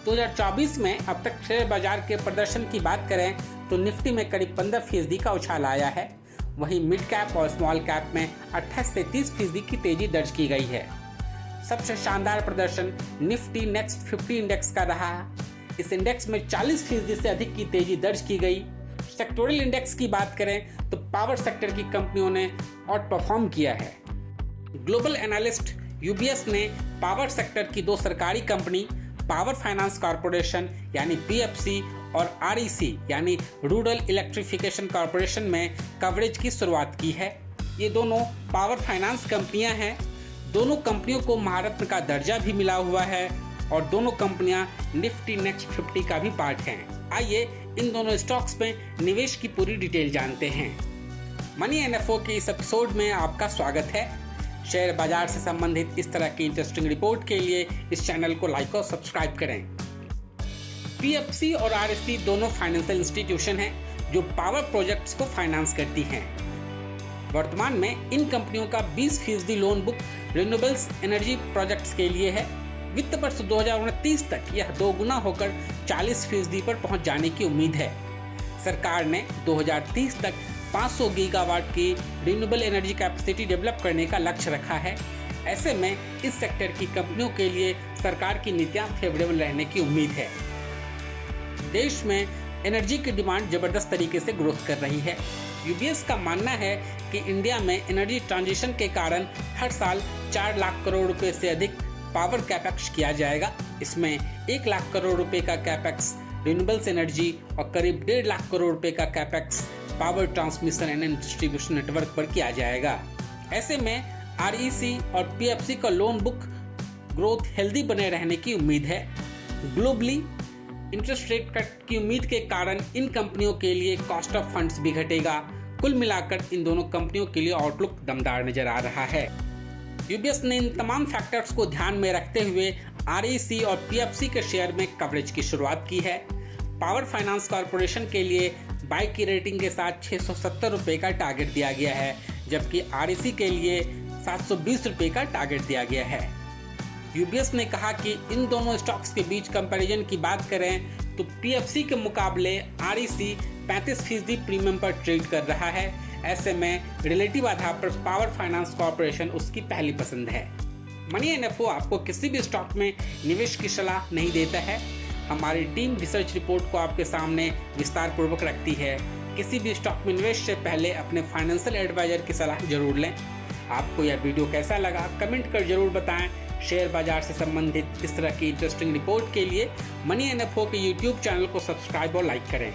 2024 में अब तक शेयर बाजार के प्रदर्शन की बात करें तो निफ्टी में करीब 15% का उछाल आया है। वहीं मिड कैप और स्मॉल कैप में 28 से 30% की तेजी दर्ज की गई है। सबसे शानदार प्रदर्शन निफ्टी नेक्स्ट 50 इंडेक्स का रहा। इस इंडेक्स में 40% से अधिक की तेजी दर्ज की गई। सेक्टोरल इंडेक्स की बात करें तो पावर सेक्टर की कंपनियों ने आउट परफॉर्म किया है। ग्लोबल एनालिस्ट यूबीएस ने पावर सेक्टर की दो सरकारी कंपनी पावर फाइनेंस कॉर्पोरेशन यानी पीएफसी और आरईसी यानी रूरल इलेक्ट्रिफिकेशन कॉर्पोरेशन में कवरेज की शुरुआत की है। ये दोनों पावर फाइनेंस कंपनियां हैं। दोनों कंपनियों को महारत्न का दर्जा भी मिला हुआ है और दोनों कंपनियां निफ्टी नेक्स्ट 50 का भी पार्ट हैं। आइए इन दोनों स्टॉक्स में निवेश की पूरी डिटेल जानते हैं। मनी एनएफओ के इस एपिसोड में आपका स्वागत है। शेयर बाजार से संबंधित इस तरह की इंटरेस्टिंग रिपोर्ट के लिए इस चैनल को लाइक और सब्सक्राइब करें। पीएफसी और आरईसी दोनों फाइनेंशियल इंस्टीट्यूशन हैं जो पावर प्रोजेक्ट्स को फाइनेंस करती हैं। वर्तमान में इन कंपनियों का 20% loan book renewables energy projects के लिए है। वित्त वर्ष 2029 तक यह 2 गुना होकर 40% पर पहुंच जाने की उम्मीद है। सरकार ने 2030 तक 500 गीगावाट की रिन्यूएबल एनर्जी कैपेसिटी डेवलप करने का लक्ष्य रखा है। ऐसे में इस सेक्टर की कंपनियों के लिए सरकार की नीतियां फेवरेबल रहने की उम्मीद है। देश में एनर्जी की डिमांड जबरदस्त तरीके से ग्रोथ कर रही है। यूबीएस का मानना है कि इंडिया में एनर्जी ट्रांजिशन के कारण हर साल 4 लाख करोड़ रुपए से अधिक पावर कैपेक्स किया जाएगा। इसमें 1 लाख करोड़ रुपए का कैपेक्स रिन्यूएबल्स एनर्जी और करीब 1.5 लाख करोड़ रुपए का capex power transmission and distribution network पर किया जाएगा। ऐसे में आरईसी और पीएफसी का लोन बुक ग्रोथ हेल्दी बने रहने की उम्मीद है। ग्लोबली इंटरेस्ट रेट कट की उम्मीद के कारण इन कंपनियों के लिए कॉस्ट ऑफ फंड्स भी घटेगा। कुल मिलाकर इन दोनों कंपनियों के लिए आउटलुक दमदार नजर आ रहा है। यूबीएस ने इन तमाम फैक्टर्स को ध्यान में रखते हुए आरईसी और पीएफसी के शेयर में कवरेज की शुरुआत की है। पावर फाइनेंस कॉर्पोरेशन के लिए बाय की रेटिंग के साथ 670 रुपये का टारगेट दिया गया है, जबकि आरईसी के लिए 720 रुपये का टारगेट दिया गया है। यूबीएस ने कहा कि इन दोनों स्टॉक्स के बीच कंपैरिजन की बात करें तो पीएफसी के मुकाबले आरईसी 35% प्रीमियम पर ट्रेड कर रहा है। ऐसे में रिलेटिव आधार पर पावर फाइनेंस कॉर्पोरेशन उसकी पहली पसंद है। मनी एनएफओ आपको किसी भी स्टॉक में निवेश की सलाह नहीं देता है। हमारी टीम रिसर्च रिपोर्ट को आपके सामने विस्तार पूर्वक रखती है। किसी भी स्टॉक में निवेश से पहले अपने फाइनेंशियल एडवाइजर की सलाह जरूर लें। आपको यह वीडियो कैसा लगा कमेंट कर जरूर बताएं। शेयर बाजार से संबंधित इस तरह की इंटरेस्टिंग रिपोर्ट के लिए मनी एनएफओ के यूट्यूब चैनल को सब्सक्राइब और लाइक करें।